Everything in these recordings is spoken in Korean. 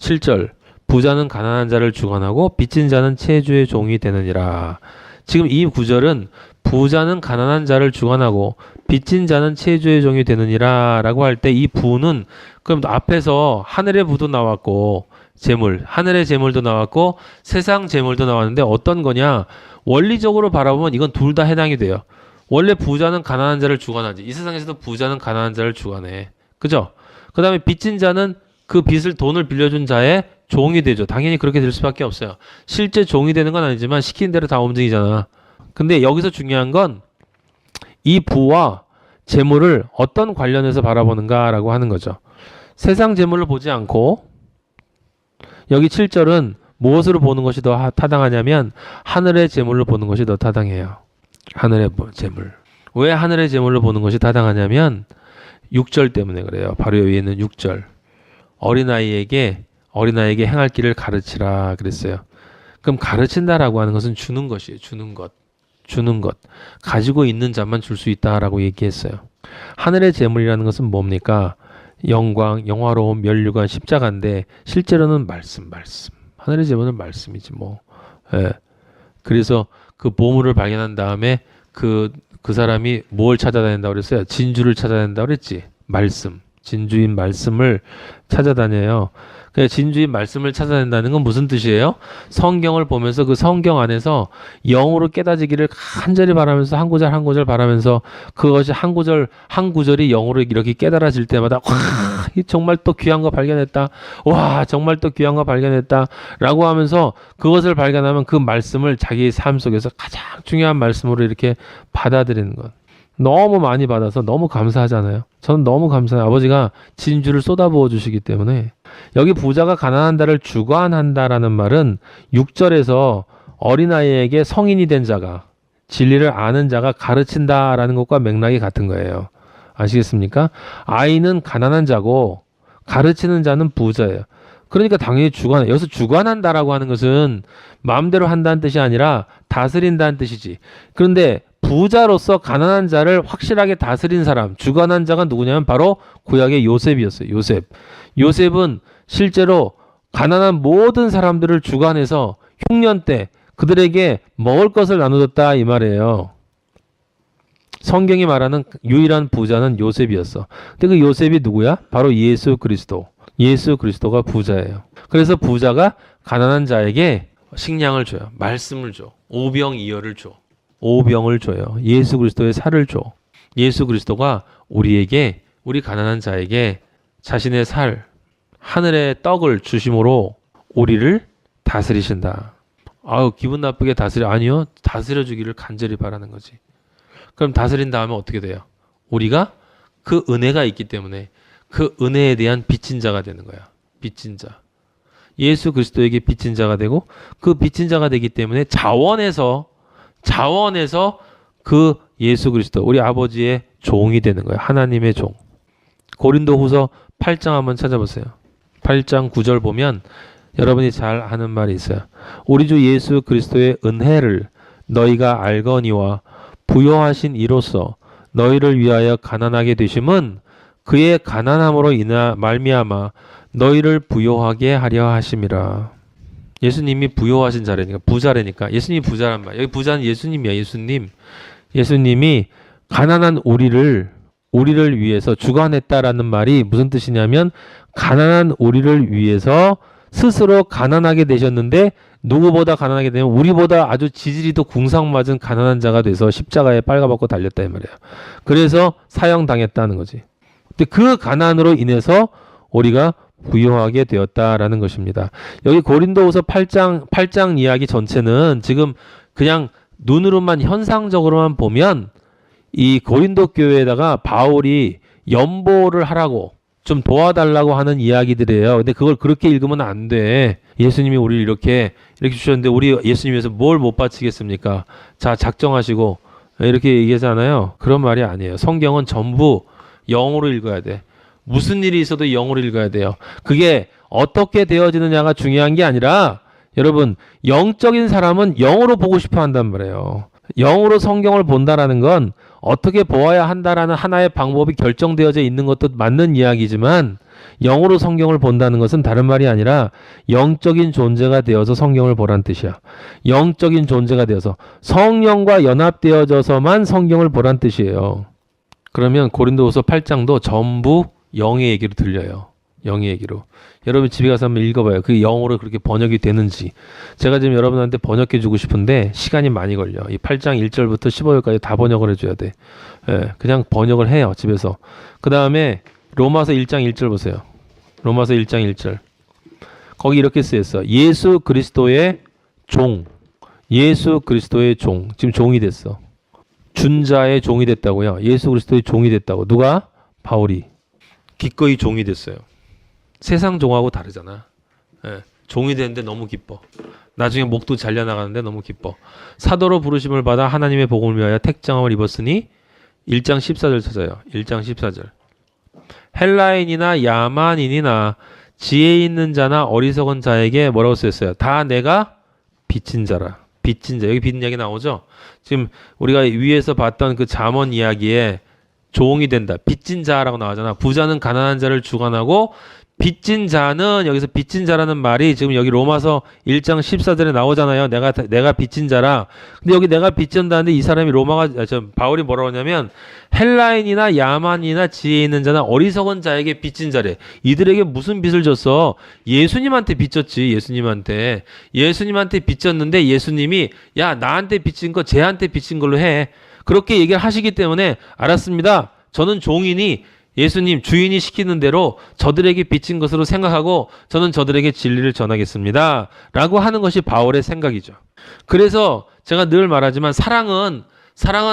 7절 부자는 가난한 자를 주관하고 빚진 자는 채주의 종이 되느니라. 지금 이 구절은 부자는 가난한 자를 주관하고 빚진 자는 채주의 종이 되느니라 라고 할 때 이 부는 그럼 앞에서 하늘의 부도 나왔고 재물, 하늘의 재물도 나왔고 세상 재물도 나왔는데 어떤 거냐? 원리적으로 바라보면 이건 둘 다 해당이 돼요. 원래 부자는 가난한 자를 주관하지. 이 세상에서도 부자는 가난한 자를 주관해. 그죠? 그 다음에 빚진 자는 그 빚을 돈을 빌려준 자의 종이 되죠. 당연히 그렇게 될 수밖에 없어요. 실제 종이 되는 건 아니지만 시키는 대로 다 움직이잖아. 근데 여기서 중요한 건 이 부와 재물을 어떤 관련해서 바라보는가라고 하는 거죠. 세상 재물을 보지 않고 여기 7절은 무엇으로 보는 것이 더 타당하냐면 하늘의 재물로 보는 것이 더 타당해요. 하늘의 재물. 왜 하늘의 재물로 보는 것이 타당하냐면 6절 때문에 그래요. 바로 여기 있는 6절. 어린아이에게 행할 길을 가르치라 그랬어요. 그럼 가르친다라고 하는 것은 주는 것이에요. 주는 것. 가지고 있는 자만 줄 수 있다라고 얘기했어요. 하늘의 재물이라는 것은 뭡니까? 영광, 영화로움, 면류관, 십자가인데 실제로는 말씀. 하늘의 재물은 말씀이지 뭐. 예. 그래서 그 보물을 발견한 다음에 그 사람이 뭘 찾아다닌다고 그랬어요? 진주를 찾아다닌다고 그랬지? 말씀. 진주인 말씀을 찾아다녀요. 진주인 말씀을 찾아낸다는 건 무슨 뜻이에요? 성경을 보면서 그 성경 안에서 영으로 깨닫지기를 간절히 바라면서 한 구절 바라면서 그것이 한 구절이 영으로 이렇게 깨달아질 때마다 와, 정말 또 귀한 거 발견했다. 와, 정말 또 귀한 거 발견했다. 라고 하면서 그것을 발견하면 그 말씀을 자기의 삶 속에서 가장 중요한 말씀으로 이렇게 받아들이는 것. 너무 많이 받아서 너무 감사하잖아요. 저는 너무 감사해요. 아버지가 진주를 쏟아부어 주시기 때문에. 여기 부자가 가난한 자를 주관한다라는 말은 6절에서 어린아이에게 성인이 된 자가 진리를 아는 자가 가르친다라는 것과 맥락이 같은 거예요. 아시겠습니까? 아이는 가난한 자고 가르치는 자는 부자예요. 그러니까 당연히 여기서 주관한다라고 하는 것은 마음대로 한다는 뜻이 아니라 다스린다는 뜻이지. 그런데 부자로서 가난한 자를 확실하게 다스린 사람, 주관한 자가 누구냐면 바로 구약의 요셉이었어요. 요셉은 실제로 가난한 모든 사람들을 주관해서 흉년 때 그들에게 먹을 것을 나눠줬다 이 말이에요. 성경이 말하는 유일한 부자는 요셉이었어. 근데 그 요셉이 누구야? 바로 예수 그리스도. 예수 그리스도가 부자예요. 그래서 부자가 가난한 자에게 식량을 줘요. 말씀을 줘. 오병이어를 줘. 오병을 줘요. 예수 그리스도의 살을 줘. 예수 그리스도가 우리 가난한 자에게 자신의 살, 하늘의 떡을 주심으로 우리를 다스리신다. 아우, 기분 나쁘게 아니요. 다스려주기를 간절히 바라는 거지. 그럼 다스린 다음에 어떻게 돼요? 우리가 그 은혜가 있기 때문에 그 은혜에 대한 빚진 자가 되는 거야. 빚진 자. 예수 그리스도에게 빚진 자가 되고 그 빚진 자가 되기 때문에 자원에서 그 예수 그리스도 우리 아버지의 종이 되는 거예요. 하나님의 종. 고린도후서 8장 한번 찾아보세요. 8장 9절 보면 여러분이 잘 아는 말이 있어요. 우리 주 예수 그리스도의 은혜를 너희가 알거니와 부요하신 이로써 너희를 위하여 가난하게 되심은 그의 가난함으로 말미암아 너희를 부요하게 하려 하심이라. 예수님이 부요하신 자라니까, 부자라니까. 예수님이 부자란 말. 여기 부자는 예수님이야. 예수님이 가난한 우리를 위해서 주관했다라는 말이 무슨 뜻이냐면 가난한 우리를 위해서 스스로 가난하게 되셨는데 누구보다 가난하게 되면 우리보다 아주 지질이 더 궁상맞은 가난한 자가 돼서 십자가에 빨가벗고 달렸다 이 말이에요. 그래서 사형당했다는 거지. 근데 그 가난으로 인해서 우리가 부요하게 되었다라는 것입니다. 여기 고린도후서 8장 이야기 전체는 지금 그냥 눈으로만 현상적으로만 보면 이 고린도 교회에다가 바울이 연보를 하라고 좀 도와달라고 하는 이야기들이에요. 근데 그걸 그렇게 읽으면 안 돼. 예수님이 우리를 이렇게 주셨는데 우리 예수님 위해서 뭘 못 바치겠습니까? 자, 작정하시고 이렇게 얘기하잖아요. 그런 말이 아니에요. 성경은 전부 영어로 읽어야 돼. 무슨 일이 있어도 영어로 읽어야 돼요. 그게 어떻게 되어지느냐가 중요한 게 아니라 여러분 영적인 사람은 영어로 보고 싶어 한단 말이에요. 영어로 성경을 본다라는 건 어떻게 보아야 한다라는 하나의 방법이 결정되어져 있는 것도 맞는 이야기지만 영으로 성경을 본다는 것은 다른 말이 아니라 영적인 존재가 되어서 성경을 보란 뜻이야. 영적인 존재가 되어서 성령과 연합되어져서만 성경을 보란 뜻이에요. 그러면 고린도후서 8장도 전부 영의 얘기로 들려요. 영의 얘기로. 여러분 집에 가서 한번 읽어봐요. 그게 영어로 그렇게 번역이 되는지. 제가 지금 여러분한테 번역해 주고 싶은데 시간이 많이 걸려. 이 8장 1절부터 15절까지 다 번역을 해줘야 돼. 예, 그냥 번역을 해요. 집에서. 그 다음에 로마서 1장 1절 보세요. 로마서 1장 1절. 거기 이렇게 쓰였어. 예수 그리스도의 종. 예수 그리스도의 종. 지금 종이 됐어. 준자의 종이 됐다고요. 예수 그리스도의 종이 됐다고. 누가? 바울이. 기꺼이 종이 됐어요. 세상 종하고 다르잖아. 예, 종이 되는데 너무 기뻐. 나중에 목도 잘려나가는데 너무 기뻐. 사도로 부르심을 받아 하나님의 복음을 위하여 택정함을 입었으니 1장 14절 찾아요. 1장 14절. 헬라인이나 야만인이나 지혜 있는 자나 어리석은 자에게 뭐라고 쓰였어요? 다 내가 빚진 자라. 빚진 자. 여기 빚진 이야기 나오죠? 지금 우리가 위에서 봤던 그 잠언 이야기에 종이 된다. 빚진 자라고 나오잖아. 부자는 가난한 자를 주관하고 빚진 자는 여기서 빚진 자라는 말이 지금 여기 로마서 1장 14절에 나오잖아요. 내가 빚진 자라. 근데 여기 내가 빚진다는데 이 사람이 바울이 뭐라고 하냐면 헬라인이나 야만이나 지혜 있는 자나 어리석은 자에게 빚진 자래. 이들에게 무슨 빚을 졌어? 예수님한테 빚졌지. 예수님한테 빚졌는데 예수님이 야 나한테 빚진 거 쟤한테 빚진 걸로 해. 그렇게 얘기를 하시기 때문에 알았습니다. 저는 종이니 예수님 주인이 시키는 대로 저들에게 빚진 것으로 생각하고 저는 저들에게 진리를 전하겠습니다. 라고 하는 것이 바울의 생각이죠. 그래서 제가 늘 말하지만 사랑은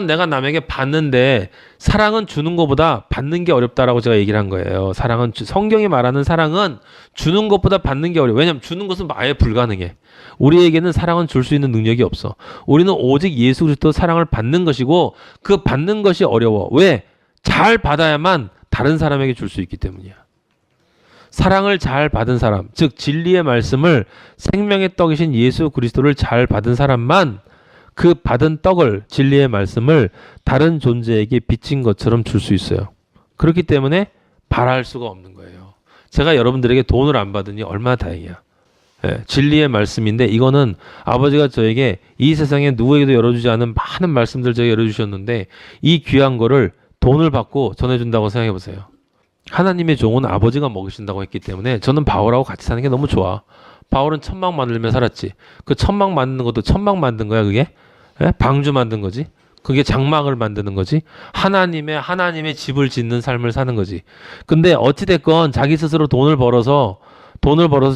내가 남에게 받는데 사랑은 주는 것보다 받는 게 어렵다라고 제가 얘기를 한 거예요. 성경이 말하는 사랑은 주는 것보다 받는 게 어려워. 왜냐하면 주는 것은 아예 불가능해. 우리에게는 사랑은 줄 수 있는 능력이 없어. 우리는 오직 예수 그리스도 사랑을 받는 것이고 그 받는 것이 어려워. 왜? 잘 받아야만 다른 사람에게 줄 수 있기 때문이야. 사랑을 잘 받은 사람, 즉 진리의 말씀을 생명의 떡이신 예수 그리스도를 잘 받은 사람만 그 받은 떡을 진리의 말씀을 다른 존재에게 빚진 것처럼 줄 수 있어요. 그렇기 때문에 바랄 수가 없는 거예요. 제가 여러분들에게 돈을 안 받으니 얼마나 다행이야. 예, 진리의 말씀인데 이거는 아버지가 저에게 이 세상에 누구에게도 열어주지 않은 많은 말씀들 저에게 열어주셨는데 이 귀한 거를 돈을 받고 전해준다고 생각해 보세요. 하나님의 종은 아버지가 먹이신다고 했기 때문에 저는 바울하고 같이 사는 게 너무 좋아. 바울은 천막 만들며 살았지. 그 천막 만드는 것도 천막 만든 거야 그게? 예? 방주 만든 거지. 그게 장막을 만드는 거지. 하나님의 집을 짓는 삶을 사는 거지. 근데 어찌됐건 자기 스스로 돈을 벌어서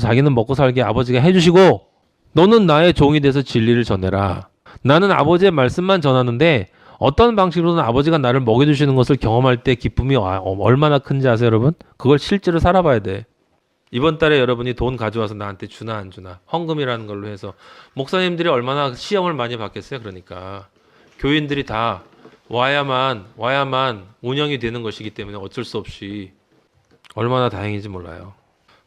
자기는 먹고 살게 아버지가 해주시고 너는 나의 종이 돼서 진리를 전해라. 나는 아버지의 말씀만 전하는데 어떤 방식으로든 아버지가 나를 먹여주시는 것을 경험할 때 기쁨이 얼마나 큰지 아세요 여러분? 그걸 실제로 살아봐야 돼. 이번 달에 여러분이 돈 가져와서 나한테 주나 안 주나 헌금이라는 걸로 해서 목사님들이 얼마나 시험을 많이 받겠어요. 그러니까 교인들이 다 와야만 운영이 되는 것이기 때문에 어쩔 수 없이 얼마나 다행인지 몰라요.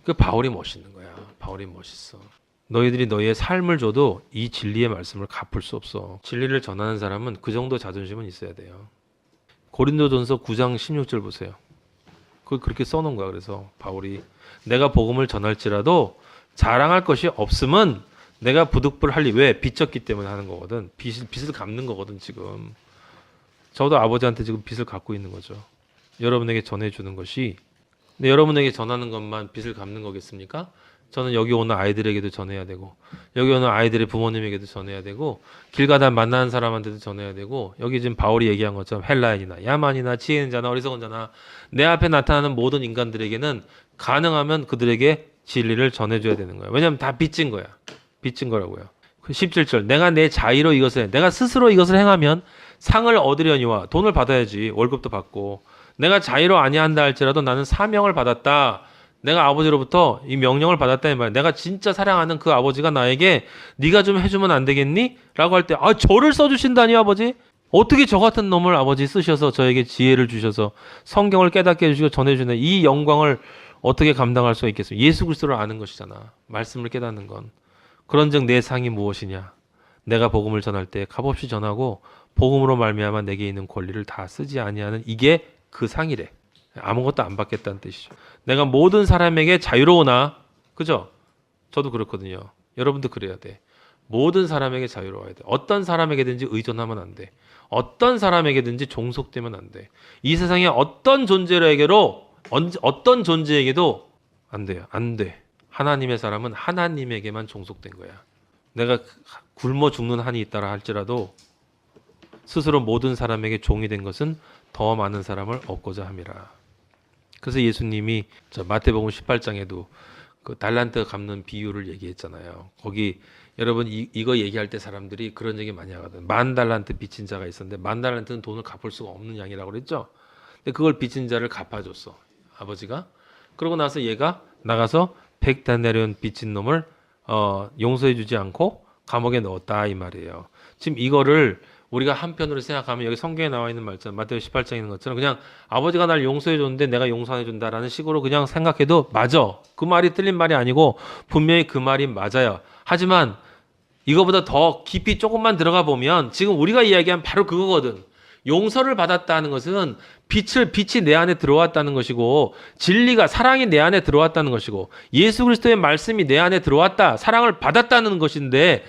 그 바울이 멋있는 거야. 바울이 멋있어. 너희들이 너희의 삶을 줘도 이 진리의 말씀을 갚을 수 없어. 진리를 전하는 사람은 그 정도 자존심은 있어야 돼요. 고린도전서 9장 16절 보세요. 그걸 그렇게 써놓은 거야. 그래서 바울이 내가 복음을 전할지라도 자랑할 것이 없음은 내가 부득불할리. 왜? 빚졌기 때문에 하는 거거든. 빚을 갚는 거거든 지금. 저도 아버지한테 지금 빚을 갚고 있는 거죠. 여러분에게 전해주는 것이. 근데 여러분에게 전하는 것만 빚을 갚는 거겠습니까? 저는 여기 오는 아이들에게도 전해야 되고 여기 오는 아이들의 부모님에게도 전해야 되고 길 가다 만나는 사람한테도 전해야 되고 여기 지금 바울이 얘기한 것처럼 헬라인이나 야만이나 지혜 있는 자나 어리석은 자나 내 앞에 나타나는 모든 인간들에게는 가능하면 그들에게 진리를 전해줘야 되는 거예요. 왜냐하면 다 빚진 거야. 빚진 거라고요. 17절 내가 내 자의로 내가 스스로 이것을 행하면 상을 얻으려니와 돈을 받아야지. 월급도 받고 내가 자의로 아니한다 할지라도 나는 사명을 받았다. 내가 아버지로부터 이 명령을 받았다는 말이야. 내가 진짜 사랑하는 그 아버지가 나에게 네가 좀 해주면 안 되겠니? 라고 할 때 저를 써주신다니 아버지? 어떻게 저 같은 놈을 아버지 쓰셔서 저에게 지혜를 주셔서 성경을 깨닫게 해주시고 전해주는 이 영광을 어떻게 감당할 수 있겠습니까? 예수 그리스도를 아는 것이잖아. 말씀을 깨닫는 건. 그런즉 내 상이 무엇이냐? 내가 복음을 전할 때 값없이 전하고 복음으로 말미암아 내게 있는 권리를 다 쓰지 아니하는 이게 그 상이래. 아무것도 안 받겠다는 뜻이죠. 내가 모든 사람에게 자유로우나, 그죠? 저도 그렇거든요. 여러분도 그래야 돼. 모든 사람에게 자유로워야 돼. 어떤 사람에게든지 의존하면 안 돼. 어떤 사람에게든지 종속되면 안 돼. 이 세상의 어떤 존재에게도 안 돼요. 안 돼. 하나님의 사람은 하나님에게만 종속된 거야. 내가 굶어 죽는 한이 있다라 할지라도 스스로 모든 사람에게 종이 된 것은 더 많은 사람을 얻고자 함이라. 그래서 예수님이 마태복음 18장에도 그 달란트 갚는 비유를 얘기했잖아요. 거기 여러분 이거 얘기할 때 사람들이 그런 얘기 많이 하거든. 10,000달란트 빚진 자가 있었는데 10,000달란트는 돈을 갚을 수가 없는 양이라고 그랬죠. 근데 그걸 빚진 자를 갚아줬어. 아버지가. 그러고 나서 얘가 나가서 100데나리온 빚진 놈을 용서해주지 않고 감옥에 넣었다 이 말이에요. 지금 이거를 우리가 한편으로 생각하면 여기 성경에 나와 있는 말처럼 마태복음 18장에 있는 것처럼 그냥 아버지가 날 용서해 줬는데 내가 용서 안 해준다라는 식으로 그냥 생각해도 맞아. 그 말이 틀린 말이 아니고 분명히 그 말이 맞아요. 하지만 이거보다 더 깊이 조금만 들어가 보면 지금 우리가 이야기한 바로 그거거든. 용서를 받았다는 것은 빛이 내 안에 들어왔다는 것이고 진리가 사랑이 내 안에 들어왔다는 것이고 예수 그리스도의 말씀이 내 안에 들어왔다. 사랑을 받았다는 것인데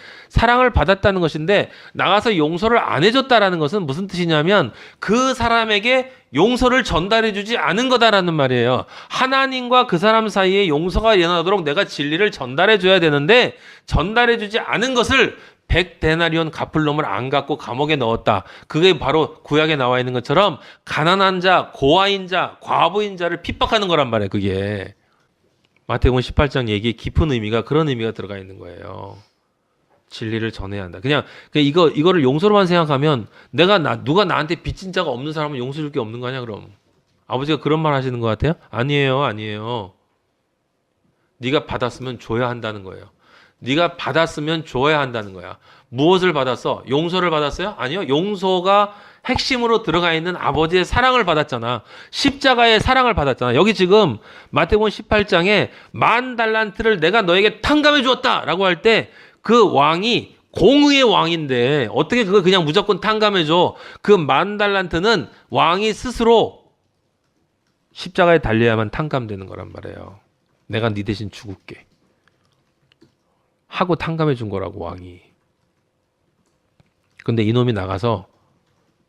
나가서 용서를 안 해줬다라는 것은 무슨 뜻이냐면 그 사람에게 용서를 전달해 주지 않은 거다라는 말이에요. 하나님과 그 사람 사이에 용서가 일어나도록 내가 진리를 전달해 줘야 되는데 전달해 주지 않은 것을 100데나리온 갚을 놈을 안 갚고 감옥에 넣었다. 그게 바로 구약에 나와 있는 것처럼 가난한 자, 고아인 자, 과부인 자를 핍박하는 거란 말이에요. 그게 마태복음 18장 얘기에 깊은 의미가 그런 의미가 들어가 있는 거예요. 진리를 전해야 한다. 그냥 이거를 용서로만 생각하면 누가 나한테 빚진 자가 없는 사람은 용서해 줄 게 없는 거 아니야 그럼? 아버지가 그런 말 하시는 것 같아요? 아니에요. 네가 받았으면 줘야 한다는 거예요. 네가 받았으면 줘야 한다는 거야. 무엇을 받았어? 용서를 받았어요? 아니요. 용서가 핵심으로 들어가 있는 아버지의 사랑을 받았잖아. 십자가의 사랑을 받았잖아. 여기 지금 마태복음 18장에 10,000달란트를 내가 너에게 탕감해 주었다 라고 할 때 그 왕이 공의의 왕인데 어떻게 그걸 그냥 무조건 탕감해 줘? 그 10,000달란트는 왕이 스스로 십자가에 달려야만 탕감되는 거란 말이에요. 내가 네 대신 죽을게 하고 탕감해 준 거라고 왕이. 근데 이놈이 나가서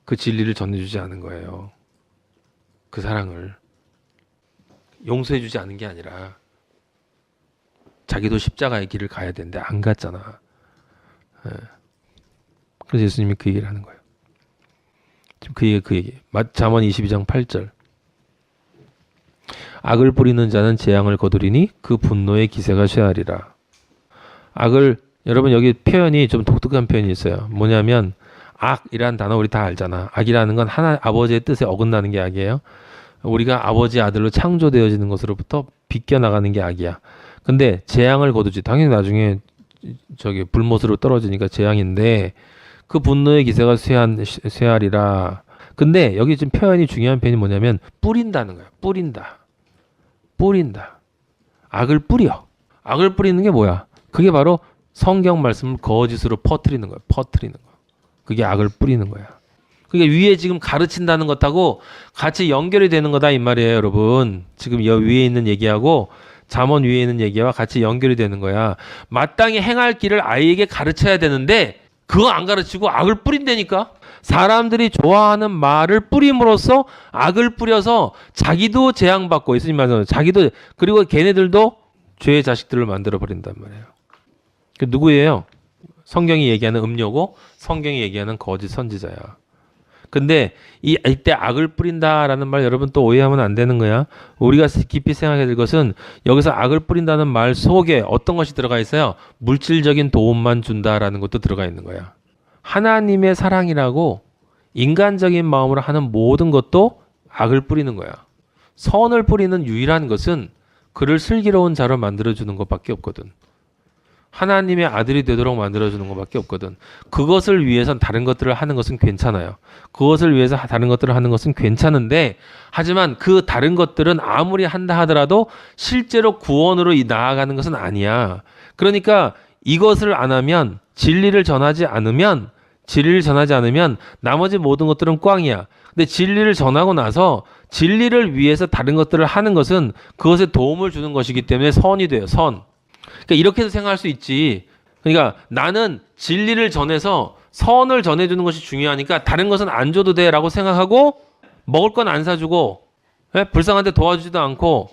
그 진리를 전해주지 않은 거예요. 그 사랑을 용서해 주지 않은 게 아니라 자기도 십자가의 길을 가야 되는데 안 갔잖아. 그래서 예수님이 그 얘기를 하는 거예요. 지금 그 얘기. 잠언 22장 8절. 악을 뿌리는 자는 재앙을 거두리니 그 분노의 기세가 쇠하리라. 악을 여러분 여기 표현이 좀 독특한 표현이 있어요. 뭐냐면 악이라는 단어 우리 다 알잖아. 악이라는 건 아버지의 뜻에 어긋나는 게 악이에요. 우리가 아버지 아들로 창조되어지는 것으로부터 비껴나가는 게 악이야. 근데 재앙을 거두지. 당연히 나중에 불못으로 떨어지니까 재앙인데 그 분노의 기세가 쇠하리라. 근데 여기 지금 표현이 중요한 표현이 뭐냐면 뿌린다는 거야. 뿌린다. 악을 뿌려. 악을 뿌리는 게 뭐야? 그게 바로 성경 말씀을 거짓으로 퍼뜨리는 거야. 그게 악을 뿌리는 거야. 그게 위에 지금 가르친다는 것하고 같이 연결이 되는 거다 이 말이에요, 여러분. 지금 여 위에 있는 얘기하고 잠언 위에 있는 얘기와 같이 연결이 되는 거야. 마땅히 행할 길을 아이에게 가르쳐야 되는데 그거 안 가르치고 악을 뿌린다니까. 사람들이 좋아하는 말을 뿌림으로써 악을 뿌려서 자기도 재앙받고 예수님 말씀은 자기도 그리고 걔네들도 죄의 자식들을 만들어 버린단 말이에요. 그 누구예요? 성경이 얘기하는 음료고 성경이 얘기하는 거짓 선지자야. 근데 이때 악을 뿌린다라는 말 여러분 또 오해하면 안 되는 거야. 우리가 깊이 생각해야 될 것은 여기서 악을 뿌린다는 말 속에 어떤 것이 들어가 있어요? 물질적인 도움만 준다라는 것도 들어가 있는 거야. 하나님의 사랑이라고 인간적인 마음으로 하는 모든 것도 악을 뿌리는 거야. 선을 뿌리는 유일한 것은 그를 슬기로운 자로 만들어주는 것밖에 없거든. 하나님의 아들이 되도록 만들어주는 것밖에 없거든. 그것을 위해서 다른 것들을 하는 것은 괜찮아요. 그것을 위해서 다른 것들을 하는 것은 괜찮은데 하지만 그 다른 것들은 아무리 한다 하더라도 실제로 구원으로 나아가는 것은 아니야. 그러니까 이것을 안 하면 진리를 전하지 않으면 나머지 모든 것들은 꽝이야. 근데 진리를 전하고 나서 진리를 위해서 다른 것들을 하는 것은 그것에 도움을 주는 것이기 때문에 선이 돼요. 선. 그러니까 이렇게도 생각할 수 있지. 그러니까 나는 진리를 전해서 선을 전해주는 것이 중요하니까 다른 것은 안 줘도 돼라고 생각하고 먹을 건 안 사주고 불쌍한데 도와주지도 않고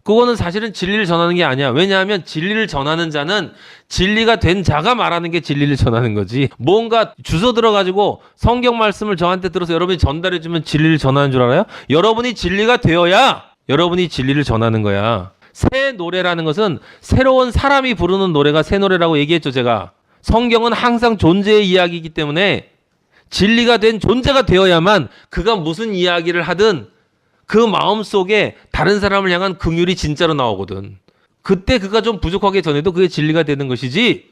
그거는 사실은 진리를 전하는 게 아니야. 왜냐하면 진리를 전하는 자는 진리가 된 자가 말하는 게 진리를 전하는 거지. 뭔가 주워 들어가지고 성경 말씀을 저한테 들어서 여러분이 전달해주면 진리를 전하는 줄 알아요? 여러분이 진리가 되어야 여러분이 진리를 전하는 거야. 새 노래라는 것은 새로운 사람이 부르는 노래가 새 노래라고 얘기했죠, 제가. 성경은 항상 존재의 이야기이기 때문에 진리가 된 존재가 되어야만 그가 무슨 이야기를 하든 그 마음속에 다른 사람을 향한 긍휼이 진짜로 나오거든. 그때 그가 좀 부족하게 전해도 그게 진리가 되는 것이지.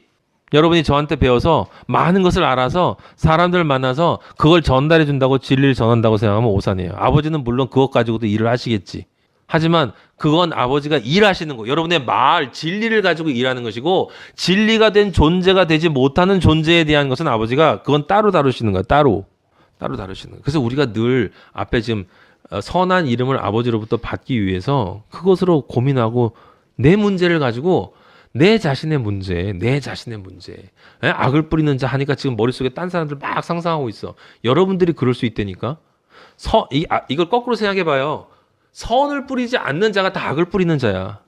여러분이 저한테 배워서 많은 것을 알아서 사람들 만나서 그걸 전달해 준다고 진리를 전한다고 생각하면 오산이에요. 아버지는 물론 그것 가지고도 일을 하시겠지. 하지만 그건 아버지가 일하시는 거. 여러분의 말, 진리를 가지고 일하는 것이고 진리가 된 존재가 되지 못하는 존재에 대한 것은 아버지가 그건 따로 다루시는 거야. 따로 다루시는 거야. 그래서 우리가 늘 앞에 지금 선한 이름을 아버지로부터 받기 위해서 그것으로 고민하고 내 문제를 가지고 내 자신의 문제 악을 뿌리는 자 하니까 지금 머릿속에 딴 사람들 막 상상하고 있어. 여러분들이 그럴 수 있다니까. 이걸 거꾸로 생각해 봐요. 선을 뿌리지 않는 자가 다 악을 뿌리는 자야.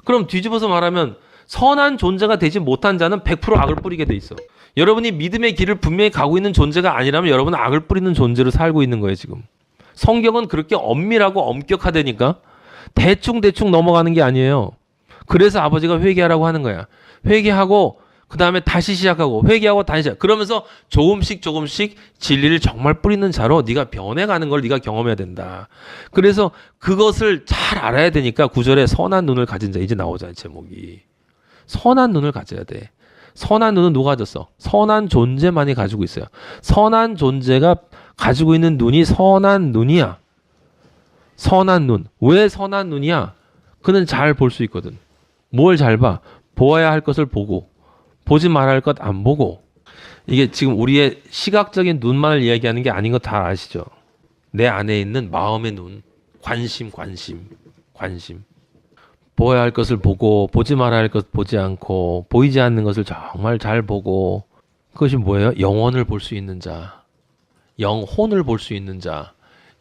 그럼 뒤집어서 말하면 선한 존재가 되지 못한 자는 100% 악을 뿌리게 돼 있어. 여러분이 믿음의 길을 분명히 가고 있는 존재가 아니라면 여러분은 악을 뿌리는 존재로 살고 있는 거예요, 지금. 성경은 그렇게 엄밀하고 엄격하다니까 대충 넘어가는 게 아니에요. 그래서 아버지가 회개하라고 하는 거야. 회개하고 그 다음에 다시 시작하고 회개하고 다시 시작. 그러면서 조금씩 진리를 정말 뿌리는 자로 네가 변해가는 걸 네가 경험해야 된다. 그래서 그것을 잘 알아야 되니까 9절에 선한 눈을 가진 자 이제 나오잖아요. 제목이. 선한 눈을 가져야 돼. 선한 눈은 누가 가졌어? 선한 존재만이 가지고 있어요. 선한 존재가 가지고 있는 눈이 선한 눈이야. 선한 눈. 왜 선한 눈이야? 그는 잘 볼 수 있거든. 뭘 잘 봐? 보아야 할 것을 보고 보지 말아야 할 것 안 보고. 이게 지금 우리의 시각적인 눈만을 이야기하는 게 아닌 거 다 아시죠? 내 안에 있는 마음의 눈. 관심. 보아야 할 것을 보고 보지 말아야 할 것 보지 않고 보이지 않는 것을 정말 잘 보고. 그것이 뭐예요? 영혼을 볼 수 있는 자. 영혼을 볼 수 있는 자,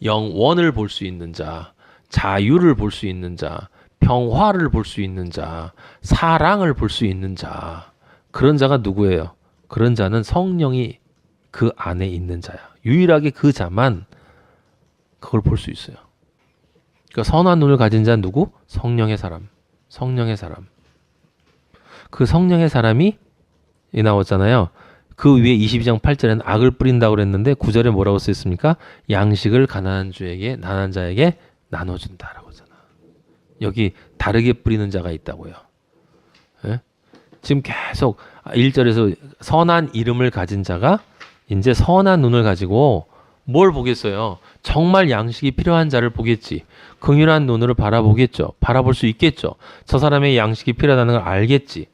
영원을 볼 수 있는 자, 자유를 볼 수 있는 자, 평화를 볼 수 있는 자, 사랑을 볼 수 있는 자. 그런 자가 누구예요? 그런 자는 성령이 그 안에 있는 자야. 유일하게 그 자만 그걸 볼 수 있어요. 그러니까 선한 눈을 가진 자는 누구? 성령의 사람. 그 성령의 사람이 나왔잖아요. 그 위에 22장 8절에는 악을 뿌린다고 그랬는데 9절에 뭐라고 쓰였습니까? 양식을 가난한 자에게 나눠준다라고 하잖아. 여기 다르게 뿌리는 자가 있다고요. 예? 지금 계속 1절에서 선한 이름을 가진 자가 이제 선한 눈을 가지고 뭘 보겠어요? 정말 양식이 필요한 자를 보겠지. 긍휼한 눈으로 바라보겠죠. 바라볼 수 있겠죠. 저 사람의 양식이 필요하다는 걸 알겠지.